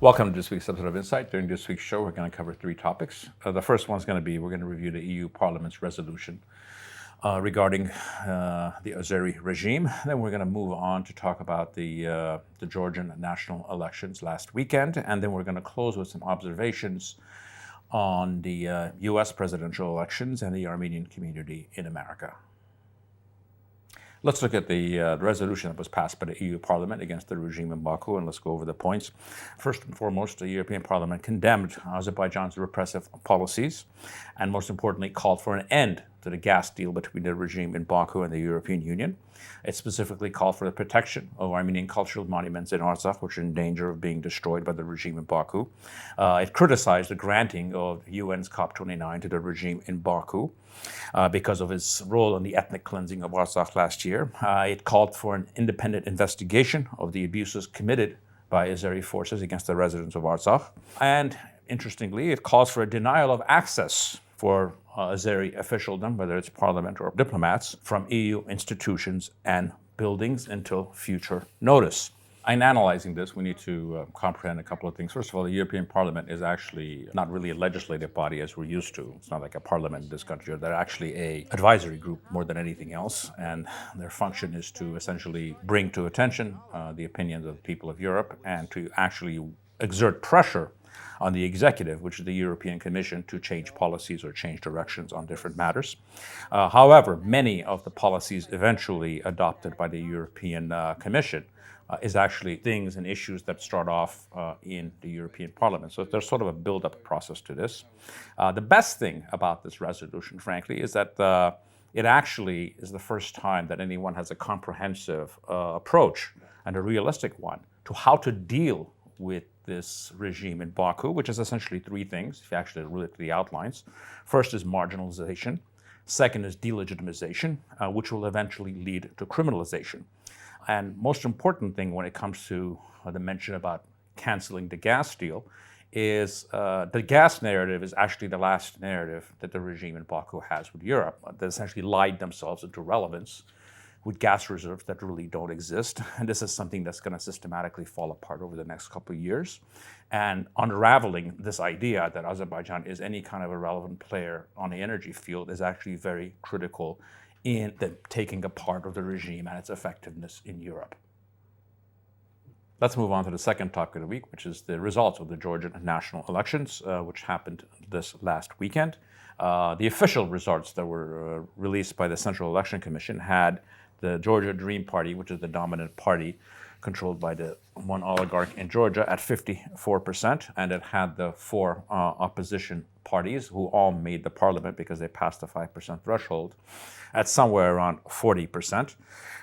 Welcome to this week's episode of Insight. During this week's show, we're going to cover three topics. The first one's going to be, we're going to review the EU Parliament's resolution regarding the Azeri regime. Then we're going to move on to talk about the Georgian national elections last weekend. And then we're going to close with some observations on the US presidential elections and the Armenian community in America. Let's look at the resolution that was passed by the EU Parliament against the regime in Baku, and let's go over the points. First and foremost, the European Parliament condemned Azerbaijan's repressive policies and, most importantly, called for an end to the gas deal between the regime in Baku and the European Union. It specifically called for the protection of Armenian cultural monuments in Artsakh, which are in danger of being destroyed by the regime in Baku. It criticized the granting of UN's COP29 to the regime in Baku because of its role in the ethnic cleansing of Artsakh last year. It called for an independent investigation of the abuses committed by Azeri forces against the residents of Artsakh. And interestingly, it calls for a denial of access for Azeri officialdom, whether it's parliament or diplomats, from EU institutions and buildings until future notice. In analyzing this, we need to comprehend a couple of things. First of all, the European Parliament is actually not really a legislative body as we're used to. It's not like a parliament in this country. They're actually an advisory group more than anything else, and their function is to essentially bring to attention the opinions of the people of Europe and to actually exert pressure on the executive, which is the European Commission, to change policies or change directions on different matters. However, many of the policies eventually adopted by the European Commission is actually things and issues that start off in the European Parliament. So there's sort of a build-up process to this. The best thing about this resolution, frankly, is that it actually is the first time that anyone has a comprehensive approach, and a realistic one, to how to deal with this regime in Baku, which is essentially three things, if you actually look at the outlines. First is marginalization. Second is delegitimization, which will eventually lead to criminalization. And most important thing when it comes to the mention about canceling the gas deal is the gas narrative is actually the last narrative that the regime in Baku has with Europe. They essentially lied themselves into relevance with gas reserves that really don't exist. And this is something that's going to systematically fall apart over the next couple of years. And unraveling this idea that Azerbaijan is any kind of a relevant player on the energy field is actually very critical in the taking apart of the regime and its effectiveness in Europe. Let's move on to the second topic of the week, which is the results of the Georgian national elections, which happened this last weekend. The official results that were released by the Central Election Commission had the Georgia Dream Party, which is the dominant party controlled by the one oligarch in Georgia, at 54%, and it had the four opposition parties who all made the parliament because they passed the 5% threshold at somewhere around 40%.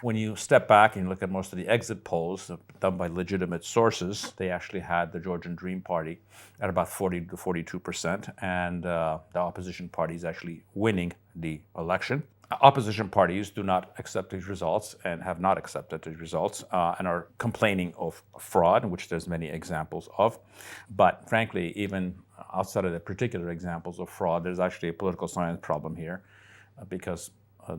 When you step back and look at most of the exit polls done by legitimate sources, they actually had the Georgian Dream Party at about 40 to 42%, and the opposition parties actually winning the election. Opposition parties do not accept these results and have not accepted these results and are complaining of fraud, which there's many examples of. But frankly, even outside of the particular examples of fraud, there's actually a political science problem here because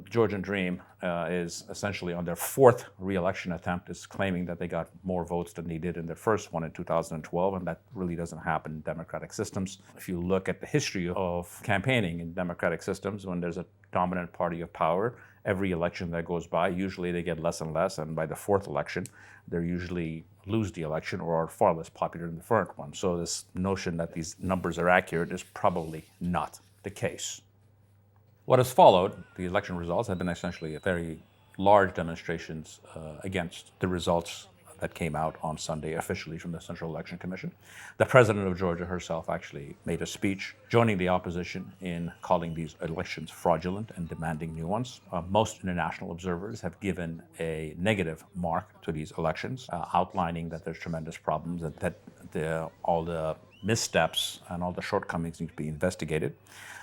Georgian Dream is essentially on their fourth re-election attempt, is claiming that they got more votes than they did in their first one in 2012, and that really doesn't happen in democratic systems. If you look at the history of campaigning in democratic systems, when there's a dominant party of power, every election that goes by, usually they get less and less, and by the fourth election, they usually lose the election or are far less popular than the first one. So this notion that these numbers are accurate is probably not the case. What has followed, the election results, have been essentially very large demonstrations against the results that came out on Sunday officially from the Central Election Commission. The president of Georgia herself actually made a speech joining the opposition in calling these elections fraudulent and demanding new ones. Most international observers have given a negative mark to these elections, outlining that there's tremendous problems, that all the missteps and all the shortcomings need to be investigated.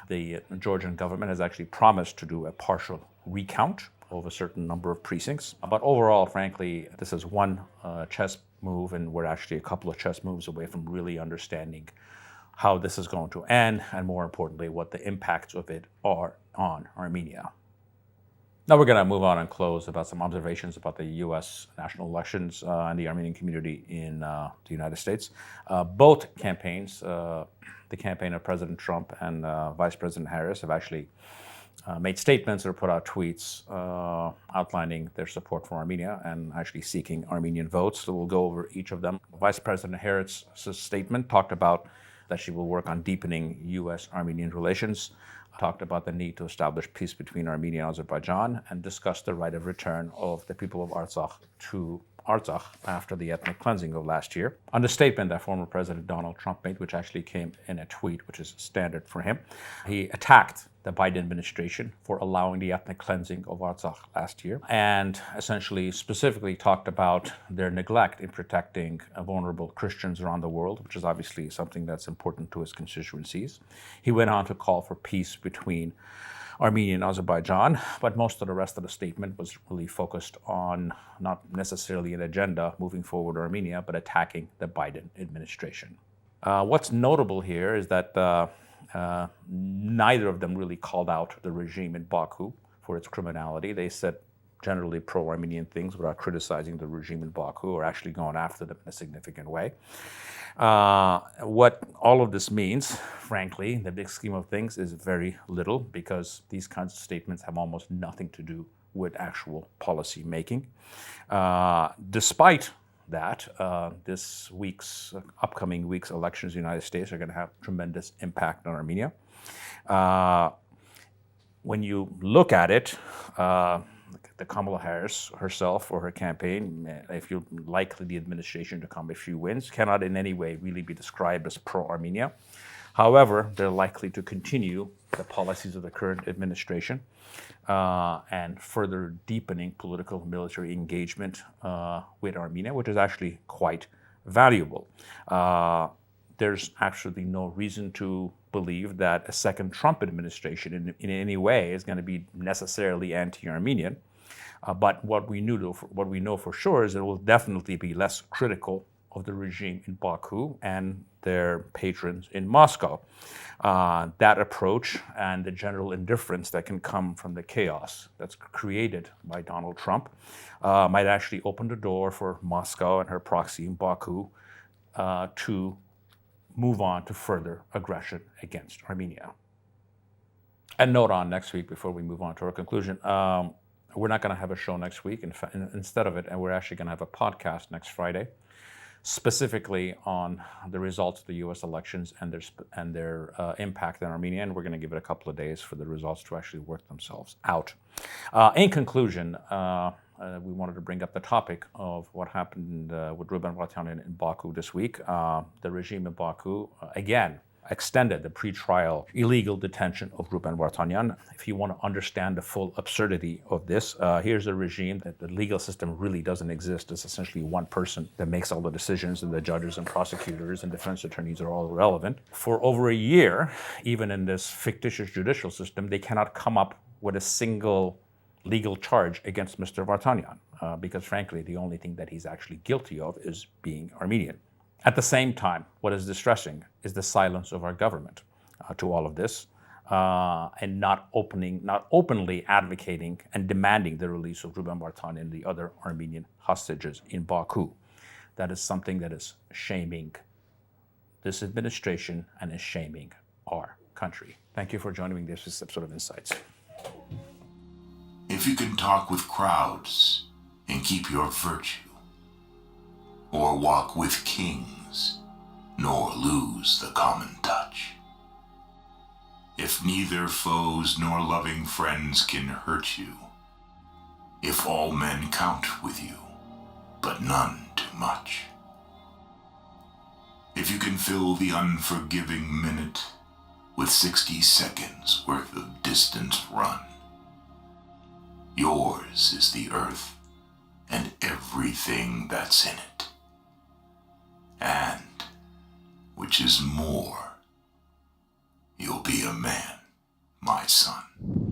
The Georgian government has actually promised to do a partial recount of a certain number of precincts. But overall, frankly, this is one chess move, and we're actually a couple of chess moves away from really understanding how this is going to end, and more importantly, what the impacts of it are on Armenia. Now we're going to move on and close about some observations about the U.S. national elections and the Armenian community in the United States. Both campaigns, the campaign of President Trump and Vice President Harris, have actually made statements or put out tweets outlining their support for Armenia and actually seeking Armenian votes. So we'll go over each of them. Vice President Harris' statement talked about that she will work on deepening U.S.-Armenian relations, talked about the need to establish peace between Armenia and Azerbaijan, and discussed the right of return of the people of Artsakh to Artsakh after the ethnic cleansing of last year. On the statement that former President Donald Trump made, which actually came in a tweet, which is standard for him, he attacked the Biden administration for allowing the ethnic cleansing of Artsakh last year, and essentially specifically talked about their neglect in protecting vulnerable Christians around the world, which is obviously something that's important to his constituencies. He went on to call for peace between Armenia and Azerbaijan, but most of the rest of the statement was really focused on not necessarily an agenda moving forward Armenia, but attacking the Biden administration. What's notable here is that neither of them really called out the regime in Baku for its criminality. They said generally pro-Armenian things without criticizing the regime in Baku or actually going after them in a significant way. What all of this means, frankly, in the big scheme of things, is very little, because these kinds of statements have almost nothing to do with actual policy making. Despite that, this upcoming week's elections in the United States are going to have tremendous impact on Armenia. When you look at it, the Kamala Harris herself or her campaign, if you likely the administration to come a few wins, cannot in any way really be described as pro-Armenia. However, they're likely to continue the policies of the current administration and further deepening political military engagement with Armenia, which is actually quite valuable. There's absolutely no reason to believe that a second Trump administration in any way is going to be necessarily anti-Armenian. But what we know for sure is it will definitely be less critical of the regime in Baku and their patrons in Moscow. That approach and the general indifference that can come from the chaos that's created by Donald Trump might actually open the door for Moscow and her proxy in Baku to move on to further aggression against Armenia. And note on next week, before we move on to our conclusion, we're not going to have a show next week. Instead of it, and we're actually going to have a podcast next Friday, specifically on the results of the U.S. elections and their impact on Armenia. And we're going to give it a couple of days for the results to actually work themselves out. In conclusion, we wanted to bring up the topic of what happened with Ruben Vartanian in Baku this week. The regime in Baku, again, extended the pre-trial illegal detention of Ruben Vartanian. If you want to understand the full absurdity of this, here's a regime that the legal system really doesn't exist. It's essentially one person that makes all the decisions, and the judges and prosecutors and defense attorneys are all irrelevant. For over a year, even in this fictitious judicial system, they cannot come up with a single legal charge against Mr. Vartanian, because frankly, the only thing that he's actually guilty of is being Armenian. At the same time, what is distressing is the silence of our government to all of this, and not openly advocating and demanding the release of Ruben Vartanian and the other Armenian hostages in Baku. That is something that is shaming this administration and is shaming our country. Thank you for joining me in this episode of Insights. If you can talk with crowds and keep your virtue, or walk with kings, nor lose the common touch. If neither foes nor loving friends can hurt you, if all men count with you, but none too much. If you can fill the unforgiving minute with 60 seconds worth of distance run, yours is the earth and everything that's in it. And, which is more, you'll be a man, my son.